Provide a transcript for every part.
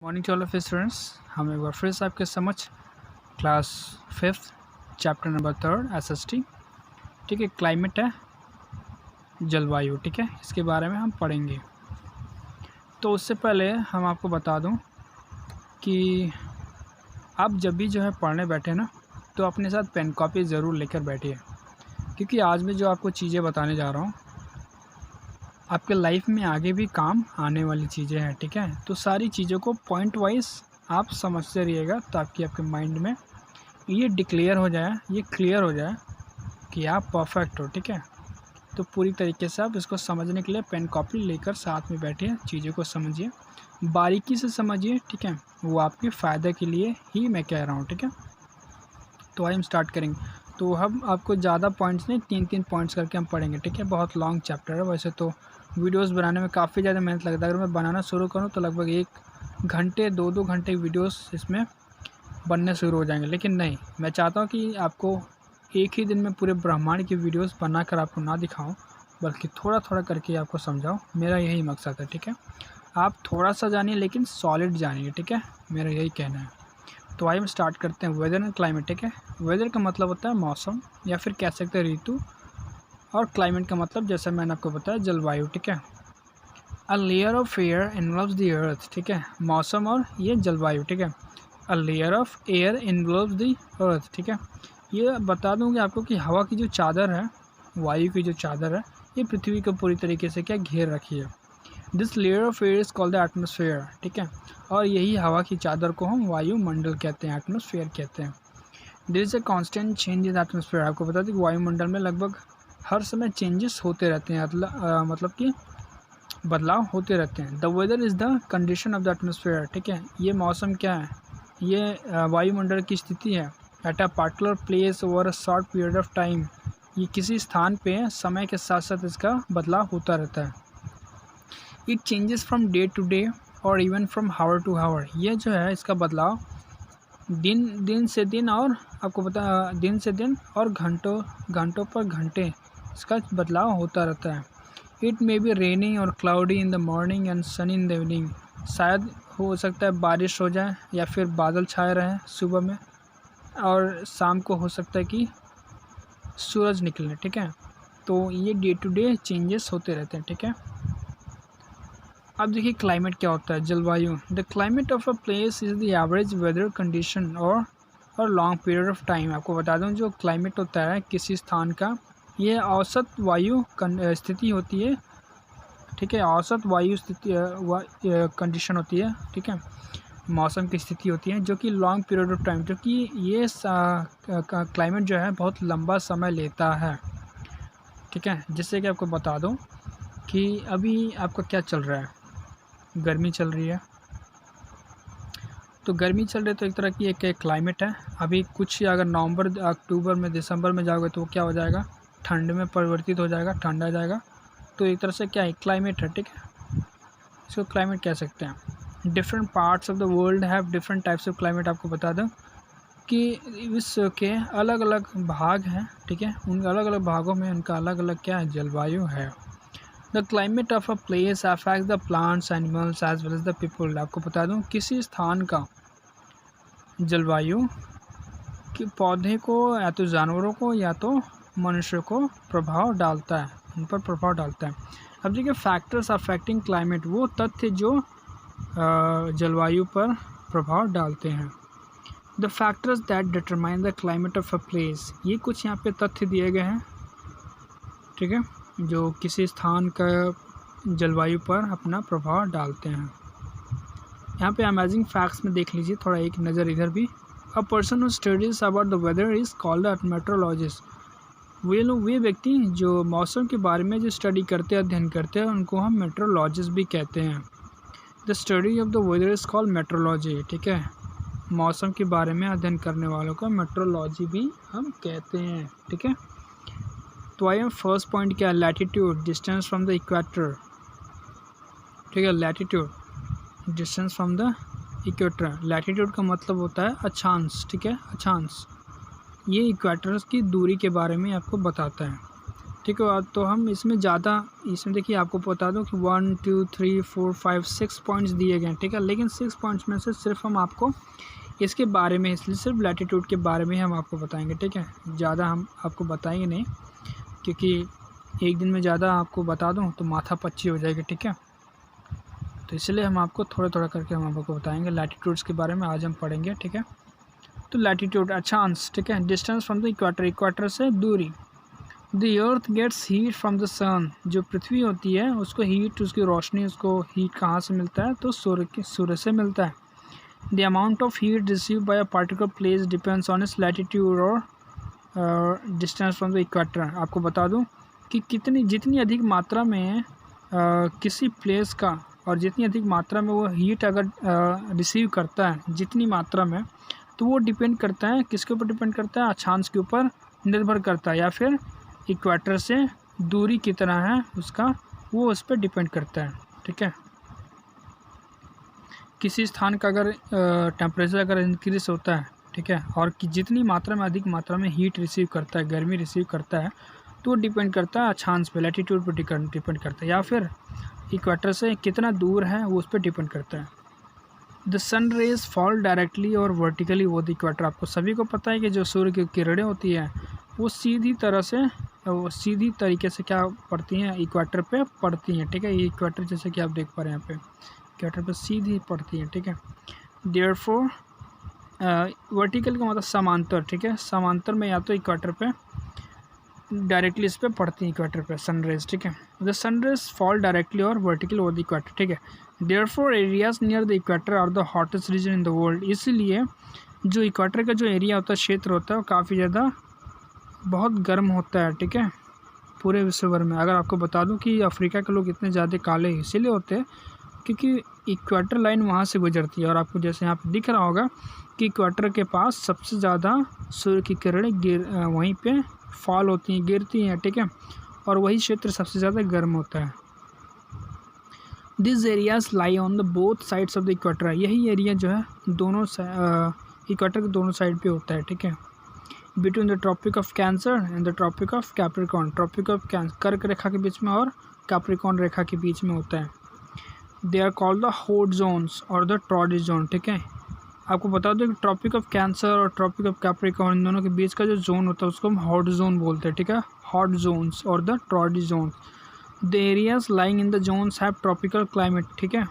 Morning to all of students. हम एक बार फिर से आपके समक्ष class 5th chapter number 3 SST, ठीक है, क्लाइमेट है, जलवायु, ठीक है, इसके बारे में हम पढ़ेंगे। तो उससे पहले हम आपको बता दूं कि आप जब भी जो है पढ़ने बैठे ना, तो अपने साथ पेन कॉपी ज़रूर लेकर बैठिए, क्योंकि आज मैं जो आपको चीज़ें बताने जा रहा हूँ आपके लाइफ में आगे भी काम आने वाली चीज़ें हैं, ठीक है। तो सारी चीज़ों को पॉइंट वाइज आप समझते रहिएगा ताकि आपके माइंड में ये डिक्लेयर हो जाए, ये क्लियर हो जाए कि आप परफेक्ट हो, ठीक है। तो पूरी तरीके से आप इसको समझने के लिए पेन कॉपी लेकर साथ में बैठिए, चीज़ों को समझिए, बारीकी से समझिए, ठीक है। वो आपके फ़ायदे के लिए ही मैं कह रहा हूँ, ठीक है। तो आई एम स्टार्ट करेंगे। तो हम आपको ज़्यादा पॉइंट्स नहीं, 3-3 पॉइंट्स करके हम पढ़ेंगे, ठीक है। बहुत लॉन्ग चैप्टर है, वैसे तो वीडियोस बनाने में काफ़ी ज़्यादा मेहनत लगता है। अगर मैं बनाना शुरू करूँ तो लगभग 1 घंटे 2-2 घंटे वीडियोस इसमें बनने शुरू हो जाएंगे, लेकिन नहीं, मैं चाहता हूँ कि आपको एक ही दिन में पूरे ब्रह्मांड की वीडियोस बनाकर आपको ना दिखाऊं, बल्कि थोड़ा थोड़ा करके आपको समझाऊं। मेरा यही मकसद है, ठीक है। आप थोड़ा सा जानिए लेकिन सॉलिड जानिए, ठीक है, मेरा यही कहना है। तो आइए हम स्टार्ट करते हैं। वेदर एंड क्लाइमेट, ठीक है। वेदर का मतलब होता है मौसम, या फिर कह सकते हैं ऋतु, और क्लाइमेट का मतलब जैसे मैंने आपको बताया जलवायु, ठीक है। A layer of air involves the earth, ठीक है, मौसम और ये जलवायु, ठीक है। A layer of air involves the earth, ठीक है। ये बता दूंगी आपको कि हवा की जो चादर है, वायु की जो चादर है, ये पृथ्वी को पूरी तरीके से क्या घेर रखी है। This layer of air is called the atmosphere, ठीक है। और यही हवा की चादर को हम वायुमंडल कहते हैं, एटमोसफेयर कहते हैं। There is a constant change in atmosphere. आपको बता दें कि वायुमंडल में लगभग हर समय चेंजेस होते रहते हैं, मतलब कि बदलाव होते रहते हैं। The weather is the condition of the atmosphere, ठीक है। ये मौसम क्या है, ये वायुमंडल की स्थिति है। At a particular place over a short period of time, ये किसी स्थान पे समय के साथ साथ इसका बदलाव होता रहता है। It changes from day to day और even from hour to hour. ये जो है इसका बदलाव दिन से दिन, और आपको पता दिन से दिन और घंटों पर घंटे इसका बदलाव होता रहता है। इट मे बी रेनिंग और cloudy in the morning and Sunny in the evening. शायद हो सकता है बारिश हो जाए या फिर बादल छाए रहें सुबह में, और शाम को हो सकता है कि सूरज निकले, ठीक है। तो ये डे टू डे चेंजेस होते रहते हैं, ठीक है। अब देखिए क्लाइमेट क्या होता है, जलवायु। The climate of a place is the average weather condition और लॉन्ग पीरियड ऑफ टाइम। आपको बता दूं जो क्लाइमेट होता है किसी स्थान का, ये औसत वायु स्थिति होती है, ठीक है। औसत वायु स्थिति कंडीशन होती है, ठीक है, मौसम की स्थिति होती है, जो कि लॉन्ग पीरियड ऑफ टाइम, जो कि ये क्लाइमेट जो है बहुत लंबा समय लेता है, ठीक है। जिससे कि आपको बता दूं कि अभी आपका क्या चल रहा है, गर्मी चल रही है। तो गर्मी चल रही है तो एक तरह की एक क्लाइमेट है। अभी कुछ अगर नवंबर अक्टूबर में दिसंबर में जाओगे तो वो क्या हो जाएगा, ठंड में परिवर्तित हो जाएगा, ठंडा जाएगा। तो एक तरह से क्या है, क्लाइमेट है, ठीक है, इसको क्लाइमेट कह सकते हैं। Different parts of the world have different types of climate. आपको बता दूं कि विश्व के अलग अलग भाग हैं, ठीक है, उन अलग अलग भागों में उनका अलग अलग क्या है, जलवायु है। The climate of a place affects the plants animals as well as the people. आपको बता दूं किसी स्थान का जलवायु कि पौधे को या तो जानवरों को या तो मनुष्य को प्रभाव डालता है, उन पर प्रभाव डालता है। अब देखिए फैक्टर्स अफेक्टिंग क्लाइमेट, वो तथ्य जो जलवायु पर प्रभाव डालते हैं। The factors that determine the climate of a place, ये कुछ यहाँ पे तथ्य दिए गए हैं, ठीक है, जो किसी स्थान का जलवायु पर अपना प्रभाव डालते हैं। यहाँ पे अमेजिंग फैक्ट्स में देख लीजिए थोड़ा, एक नज़र इधर भी। A person who studies about the weather is called a meteorologist. वे व्यक्ति जो मौसम के बारे में जो स्टडी करते हैं, अध्ययन करते हैं, उनको हम मेट्रोलॉजिस्ट भी कहते हैं। The study of the weather is called meteorology, ठीक है, मौसम के बारे में अध्ययन करने वालों को मेट्रोलॉजी भी हम कहते हैं, ठीक है। तो आइए फर्स्ट पॉइंट क्या है, latitude, distance from the equator, ठीक है, latitude, distance from the equator. Latitude का मतलब होता है अक्षांश, ठीक है, अक्षांश, ये इक्वेटर की दूरी के बारे में आपको बताता है, ठीक है। तो हम इसमें देखिए आपको बता दूं कि 1 2 3 4 5 6 पॉइंट्स दिए गए हैं, ठीक है। लेकिन 6 पॉइंट्स में से सिर्फ हम आपको इसके बारे में, इसलिए सिर्फ लैटीट्यूड के बारे में हम आपको बताएंगे, ठीक है। ज़्यादा हम आपको बताएंगे नहीं, क्योंकि एक दिन में ज़्यादा आपको बता दूं तो माथा पच्ची हो जाएगी, ठीक है। तो इसलिए हम आपको थोड़ा थोड़ा करके हम आपको बताएंगे लैटीट्यूड्स के बारे में आज हम पढ़ेंगे, ठीक है। तो लैटीट्यूड अक्षांश, ठीक है। Distance from the equator, equator से दूरी। The earth gets heat from the sun, जो पृथ्वी होती है उसको हीट, उसकी रोशनी, उसको हीट कहाँ से मिलता है? तो सूर्य से मिलता है। The amount of heat receive by a particular place depends on it's latitude और डिस्टेंस फ्रॉम द इक्वाटर। आपको बता दूं कि जितनी अधिक मात्रा में किसी प्लेस का, और जितनी अधिक मात्रा में वो हीट अगर रिसीव करता है, जितनी मात्रा में, तो वो डिपेंड करता है किसके ऊपर डिपेंड करता है? अक्षांश के ऊपर निर्भर करता है, या फिर इक्वेटर से दूरी कितना है उसका, वो उस पर डिपेंड करता है, ठीक है। किसी स्थान का अगर टेम्परेचर अगर इंक्रीज होता है, ठीक है, और कि जितनी मात्रा में, अधिक मात्रा में हीट रिसीव करता है, गर्मी रिसीव करता है, तो वो डिपेंड करता है अक्षांश पे, लैटीट्यूड पर डिपेंड करता है, या फिर इक्वेटर से कितना दूर है वो उस पर डिपेंड करता है। The sun rays fall directly और वर्टिकली वो द इक्वेटर। आपको सभी को पता है कि जो सूर्य की किरणें होती हैं वो सीधी तरीके से क्या पड़ती हैं? इक्वेटर पे पड़ती हैं, ठीक है। ये इक्वेटर जैसे कि आप देख पा रहे हैं यहाँ पे, इक्वेटर पे सीधी पड़ती हैं, ठीक है। देयरफॉर वर्टिकल का मतलब समांतर, ठीक है। समांतर में या तो इक्वेटर पे डायरेक्टली इस पर पड़ती है, इक्वेटर पे सनरेज, ठीक है। द सनरेज फॉल डायरेक्टली और वर्टिकल ओवर द इक्वेटर, ठीक है। Therefore areas near the equator are the hottest region in the world. इसलिए जो इक्वेटर का जो एरिया होता है, क्षेत्र होता है, वो काफ़ी ज़्यादा बहुत गर्म होता है, ठीक है, पूरे विश्व भर में। अगर आपको बता दूं कि अफ्रीका के लोग इतने ज़्यादा काले इसीलिए होते हैं क्योंकि इक्वेटर लाइन वहाँ से गुजरती है, और आपको जैसे यहाँ पे दिख रहा होगा कि इक्वेटर के पास सबसे ज़्यादा सूर्य की किरणें वहीं पे फॉल होती हैं, गिरती हैं, ठीक है, और वही क्षेत्र सबसे ज़्यादा गर्म होता है। This areas lie on the both sides of the equator. यही एरिया जो है दोनों इक्वेटर के दोनों साइड पे होता है, ठीक है। Between the Tropic of Cancer and the Tropic of Capricorn, Tropic of कर्क रेखा के बीच में और कैप्रिकॉर्न रेखा के बीच में होता है। They are called the hot zones और द टॉर्रिड जोन, ठीक है। आपको बता दो कि ट्रॉपिक ऑफ कैंसर और ट्रॉपिक ऑफ कैप्रिकॉर्न, इन दोनों के बीच का जो जोन होता है उसको हम हॉट जोन बोलते हैं, ठीक है। हॉट जोन्स और the torrid zone. The areas lying in the zones have tropical climate, ठीक है।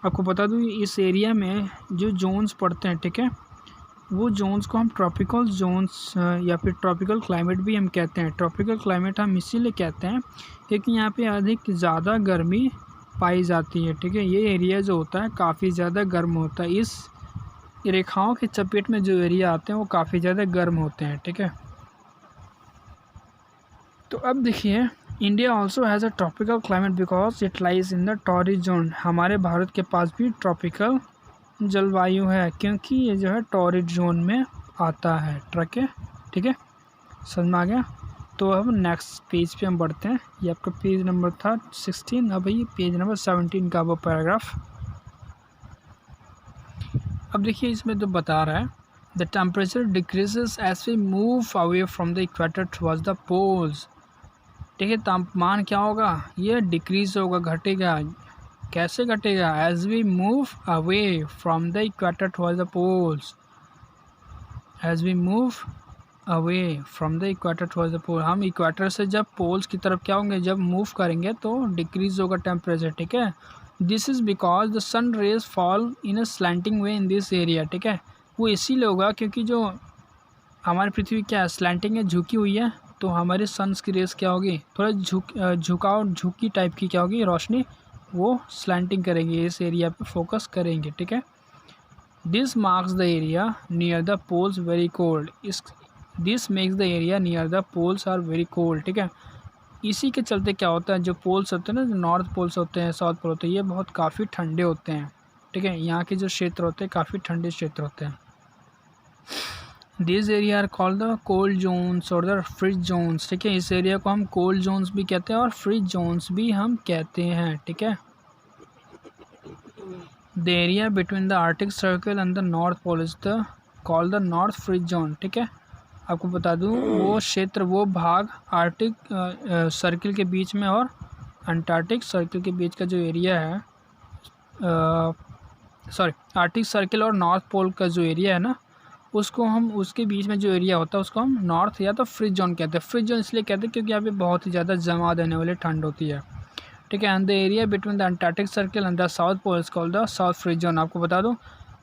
आपको बता दूँ इस एरिया में जो जोन्स पड़ते हैं, ठीक है, वो जोन्स को हम ट्रॉपिकल जोन्स या फिर ट्रॉपिकल क्लाइमेट भी हम कहते हैं। ट्रॉपिकल क्लाइमेट हम इसीलिए कहते हैं क्योंकि यहाँ पे अधिक ज़्यादा गर्मी पाई जाती है, ठीक है। ये एरिया जो होता है काफ़ी ज़्यादा गर्म होता है। इस रेखाओं के चपेट में जो एरिया आते हैं वो काफ़ी ज़्यादा गर्म होते हैं, ठीक है। तो अब देखिए, India also has a tropical climate because it lies in the torrid zone. हमारे भारत के पास भी ट्रॉपिकल जलवायु है क्योंकि ये जो है टॉरिड जोन में आता है, ट्रक है, ठीक है, समझ में आ गया। तो अब नेक्स्ट पेज पे हम बढ़ते हैं। ये आपका पेज नंबर था 16, अब ये पेज नंबर 17 का वो पैराग्राफ। अब देखिए इसमें तो बता रहा है the temperature decreases as we move away from the equator towards the poles, ठीक है। तापमान क्या होगा? ये डिक्रीज होगा, घटेगा। कैसे घटेगा? As we move away from the equator towards the poles, as we move away from the equator towards the pole. हम इक्वेटर से जब पोल्स की तरफ क्या होंगे, जब मूव करेंगे तो डिक्रीज होगा टेम्परेचर, ठीक है। This is because the sun rays fall in a slanting way in this area, ठीक है। वो इसीलिए होगा क्योंकि जो हमारी पृथ्वी क्या है, स्लैंटिंग है, झुकी हुई है, तो हमारे सन्स की रेस क्या होगी, थोड़ा झुकी टाइप की क्या होगी रोशनी, वो स्लैंटिंग करेंगे, इस एरिया पे फोकस करेंगे, ठीक है। This marks the area near the poles very cold. This makes the area near the poles are very cold, ठीक है। इसी के चलते क्या होता है, जो पोल्स होते हैं ना, जो नॉर्थ पोल्स होते हैं, साउथ पोल होते हैं, ये बहुत काफ़ी ठंडे होते हैं, ठीक है। यहाँ के जो क्षेत्र होते हैं काफ़ी ठंडे क्षेत्र होते हैं। This area are called the cold zones और द फ्रिज जोन्स, ठीक है। इस एरिया को हम कोल्ड जोन्स भी कहते हैं और फ्रिज जोन्स भी हम कहते हैं, ठीक है। The area between the Arctic Circle and the North Pole is the called the North Frigid Zone, ठीक है। आपको बता दूं वो क्षेत्र, वो भाग आर्कटिक सर्किल के बीच में और अंटार्कटिक सर्किल के बीच का जो एरिया है, आर्कटिक सर्किल और नॉर्थ पोल का जो एरिया है ना, उसको हम, उसके बीच में जो एरिया होता है उसको हम नॉर्थ या तो फ्रिज जोन कहते हैं। फ्रिज जोन इसलिए कहते हैं क्योंकि यहाँ पे बहुत ही ज़्यादा जमा देने वाली ठंड होती है, ठीक है। And the area between the Antarctic Circle and the South Pole is called the South Frigid Zone. आपको बता दूं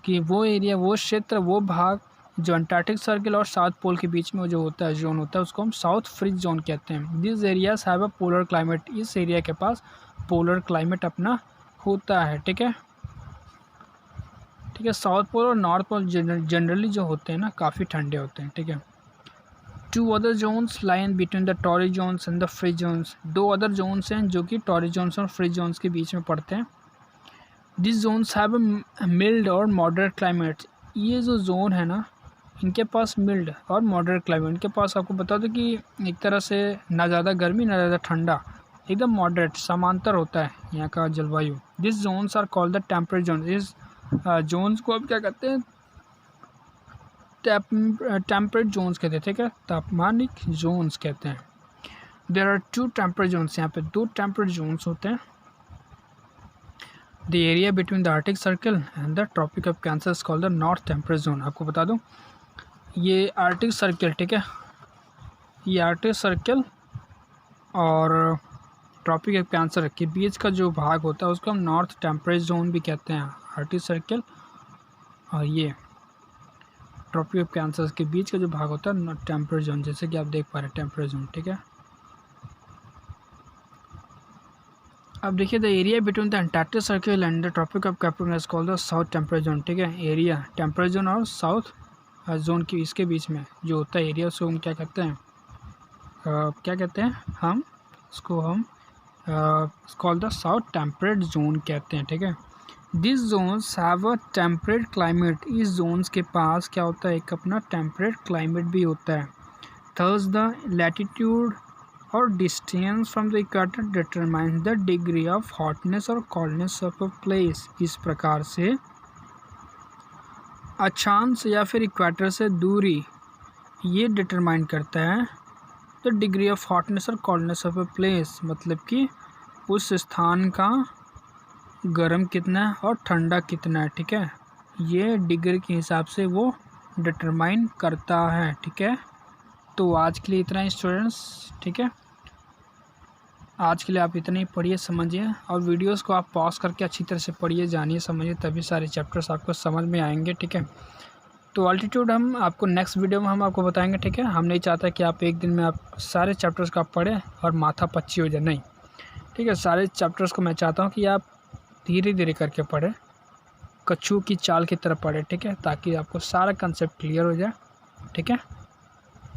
कि वो एरिया, वो क्षेत्र, वो भाग जो अंटार्कटिक सर्किल और साउथ पोल के बीच में जो होता है, जोन होता है, उसको हम साउथ फ्रिज जोन कहते हैं। This areas have a polar climate. इस एरिया के पास पोलर क्लाइमेट अपना होता है, ठीक है। ठीक है, साउथ पोल और नॉर्थ पोल जनरली जो होते हैं ना काफ़ी ठंडे होते हैं, ठीक है। Two other zones line between the torrid zones and the frigid zones. दो अदर जोन्स हैं जो कि टॉरिड जोन्स और फ्रिज जोन्स के बीच में पड़ते हैं। This zones have a mild और मॉडरेट क्लाइमेट। ये जो जोन है ना, इनके पास मिल्ड और मॉडरेट क्लाइमेट, इनके पास आपको बता दो कि एक तरह से ना ज़्यादा गर्मी ना ज़्यादा ठंडा, एकदम मॉडरेट समांतर होता है यहाँ का जलवायु। This zones are called the temperate zone. इस जोन्स को अब क्या कहते हैं, टेम्परेट जोन्स कहते हैं, ठीक है, तापमानिक जोन्स कहते हैं। There are two temperate zones, यहाँ पे दो टेम्परेट जोन्स होते हैं। The area between the Arctic Circle and the Tropic of Cancer is called the North Temperate Zone. आपको बता दूं ये आर्कटिक सर्कल, ठीक है, ये आर्कटिक सर्कल और ट्रॉपिक ऑफ कैंसर के बीच का जो भाग होता है उसको हम नॉर्थ टेम्परेट जोन भी कहते हैं। आर्कटिक सर्कल और ये ट्रॉपिक ऑफ कैंसर के बीच का जो भाग होता है टेम्परेट जोन, जैसे कि आप देख पा रहे हैं टेम्परेट जोन, ठीक है। अब देखिए the area between the Antarctic Circle and the Tropic of Capricorn is called the South Temperate Zone, ठीक है। एरिया टेम्परेट जोन और साउथ जोन की इसके बीच में जो होता है एरिया, उसको हम क्या कहते हैं, क्या कहते हैं हम उसको, हम called the South Temperate Zone कहते हैं, ठीक है। This zones have a temperate climate. इस जोन्स के पास क्या होता है, एक अपना टेम्परेट क्लाइमेट भी होता है। थर्स द लैटिट्यूड और distance from the equator determine the degree of hotness और कोल्डनेस ऑफ अ प्लेस। इस प्रकार से अक्षांश या फिर इक्वेटर से दूरी ये डिटरमाइन करता है द डिग्री ऑफ हॉटनेस और कोल्डनेस ऑफ अ प्लेस, मतलब कि उस स्थान का गर्म कितना है और ठंडा कितना है, ठीक है। ये डिग्री के हिसाब से वो डिटरमाइन करता है, ठीक है। तो आज के लिए इतना ही स्टूडेंट्स, ठीक है। आज के लिए आप इतना ही पढ़िए, समझिए, और वीडियोस को आप पॉज करके अच्छी तरह से पढ़िए, जानिए, समझिए, तभी सारे चैप्टर्स आपको समझ में आएंगे, ठीक है। तो अल्टीट्यूड हम आपको नेक्स्ट वीडियो में हम आपको बताएंगे, ठीक है। हम नहीं चाहते कि आप एक दिन में आप सारे चैप्टर्स को आप पढ़ें और माथा पच्ची हो जाए, नहीं, ठीक है। सारे चैप्टर्स को मैं चाहता हूँ कि आप धीरे धीरे करके पढ़ें, कच्छू की चाल की तरह पढ़ें, ठीक है, ताकि आपको सारा कंसेप्ट क्लियर हो जाए, ठीक है।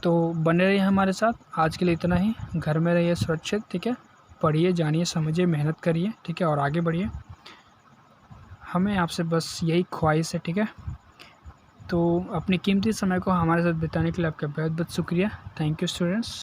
तो बने रहिए हमारे साथ। आज के लिए इतना ही। घर में रहिए सुरक्षित, ठीक है। पढ़िए, जानिए, समझिए, मेहनत करिए, ठीक है, और आगे बढ़िए। हमें आपसे बस यही ख्वाहिश है, ठीक है। तो अपनी कीमती समय को हमारे साथ बिताने के लिए आपका बहुत बहुत शुक्रिया। Thank you students.